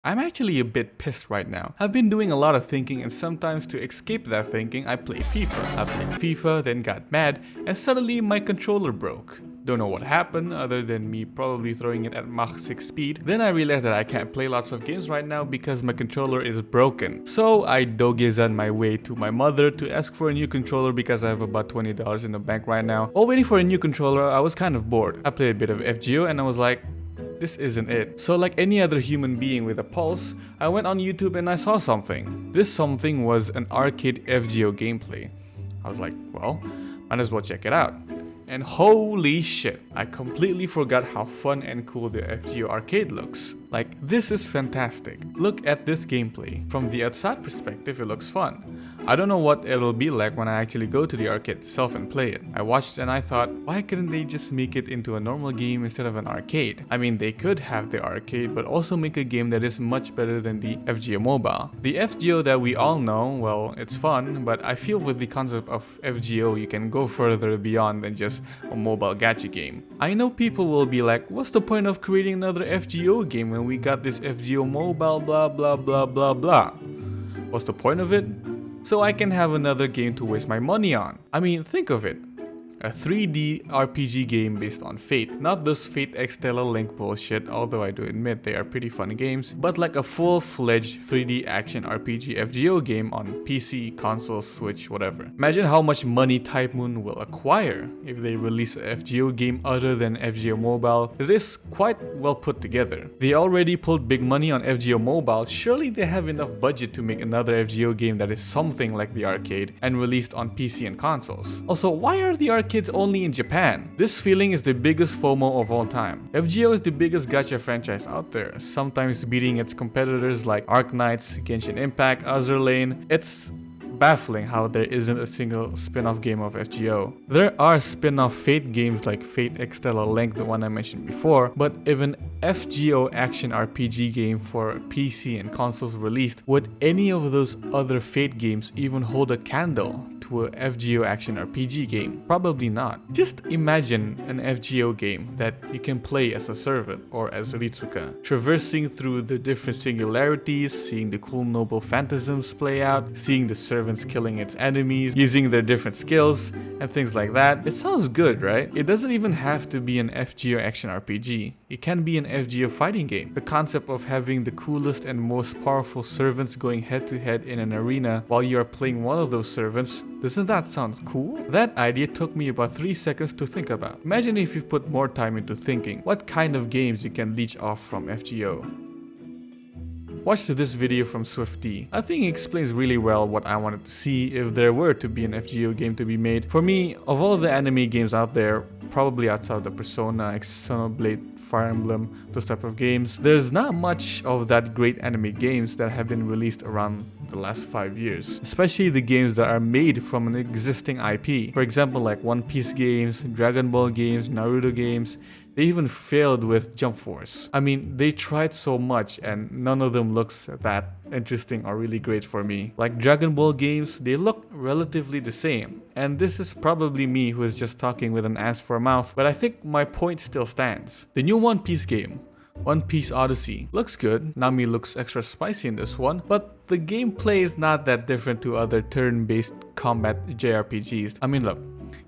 I'm actually a bit pissed right now. I've been doing a lot of thinking, and sometimes to escape that thinking, I played FIFA. I played FIFA, then got mad, and suddenly my controller broke. Don't know what happened other than me probably throwing it at Mach 6 speed. Then I realized that I can't play lots of games right now because my controller is broken. So I dogezan my way to my mother to ask for a new controller because I have about $20 in the bank right now. While waiting for a new controller, I was kind of bored. I played a bit of FGO and I was like, this isn't it. So like any other human being with a pulse, I went on YouTube and I saw something. This something was an arcade FGO gameplay. I was like, well, might as well check it out. And holy shit, I completely forgot how fun and cool the FGO Arcade looks. Like, this is fantastic. Look at this gameplay. From the outside perspective, it looks fun. I don't know what it'll be like when I actually go to the arcade itself and play it. I watched and I thought, why couldn't they just make it into a normal game instead of an arcade? I mean, they could have the arcade, but also make a game that is much better than the FGO Mobile. The FGO that we all know, well, it's fun, but I feel with the concept of FGO, you can go further beyond than just a mobile gacha game. I know people will be like, what's the point of creating another FGO game when we got this FGO Mobile blah blah blah blah blah? What's the point of it? So I can have another game to waste my money on. I mean, think of it. A 3D RPG game based on Fate. Not those Fate X Stellar Link bullshit, although I do admit they are pretty fun games, but like a full-fledged 3D action RPG FGO game on PC, console, Switch, whatever. Imagine how much money Type Moon will acquire if they release a FGO game other than FGO Mobile. It is quite well put together. They already pulled big money on FGO Mobile, surely they have enough budget to make another FGO game that is something like the arcade and released on PC and consoles. Also, why are the arcades only in Japan? This feeling is the biggest FOMO of all time. FGO is the biggest gacha franchise out there, sometimes beating its competitors like Arknights, Genshin Impact, Azur Lane. It's baffling how there isn't a single spin-off game of FGO. There are spin-off Fate games like Fate X Stellar Link, the one I mentioned before, but if an FGO Action RPG game for PC and consoles released, would any of those other Fate games even hold a candle to a FGO Action RPG game? Probably not. Just imagine an FGO game that you can play as a servant or as Ritsuka, traversing through the different singularities, seeing the cool noble phantasms play out, seeing the servants killing its enemies, using their different skills, and things like that. It sounds good, right? It doesn't even have to be an FGO Action RPG. It can be an FGO fighting game. The concept of having the coolest and most powerful servants going head to head in an arena while you are playing one of those servants, doesn't that sound cool? That idea took me about 3 seconds to think about. Imagine if you put more time into thinking what kind of games you can leech off from FGO. Watch this video from Swifty. I think it explains really well what I wanted to see if there were to be an FGO game to be made. For me, of all the anime games out there, probably outside the Persona, Xenoblade, Fire Emblem, those type of games, there's not much of that great anime games that have been released around the last 5 years, especially the games that are made from an existing IP. For example, like One Piece games, Dragon Ball games, Naruto games. They even failed with Jump Force. I mean, they tried so much and none of them looks that interesting or really great for me. Like Dragon Ball games, they look relatively the same. And this is probably me who is just talking with an ass for a mouth, but I think my point still stands. The new One Piece game, One Piece Odyssey, looks good. Nami looks extra spicy in this one, but the gameplay is not that different to other turn-based combat JRPGs. I mean, look,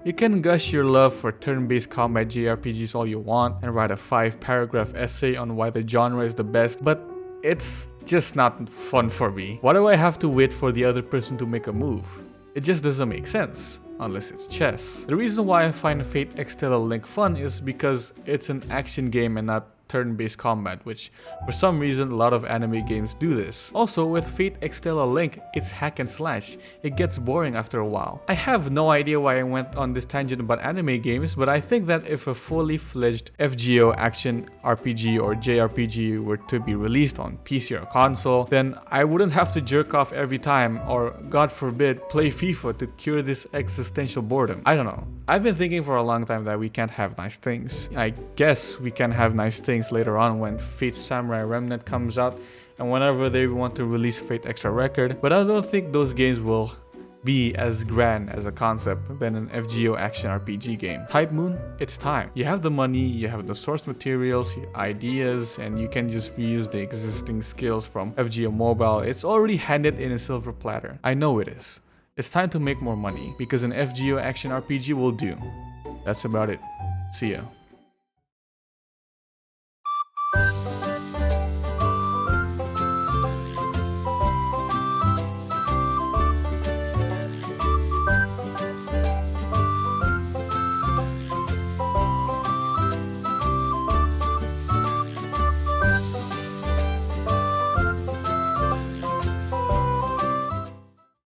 you can gush your love for turn-based combat JRPGs all you want and write a 5-paragraph essay on why the genre is the best, but it's just not fun for me. Why do I have to wait for the other person to make a move? It just doesn't make sense. Unless it's chess. The reason why I find Fate X Stellar Link fun is because it's an action game and not turn-based combat, which for some reason a lot of anime games do this. Also, with Fate X Stellar Link, it's hack and slash. It gets boring after a while. I have no idea why I went on this tangent about anime games, but I think that if a fully fledged FGO Action RPG or JRPG were to be released on PC or console, then I wouldn't have to jerk off every time or, God forbid, play FIFA to cure this existential boredom. I don't know. I've been thinking for a long time that we can't have nice things. I guess we can have nice things later on when Fate Samurai Remnant comes out and whenever they want to release Fate Extra Record, but I don't think those games will be as grand as a concept than an FGO Action RPG game. Type Moon, it's time. You have the money, you have the source materials, ideas, and you can just reuse the existing skills from FGO Mobile. It's already handed in a silver platter. I know it is. It's time to make more money because an FGO Action RPG will do. That's about it. See ya.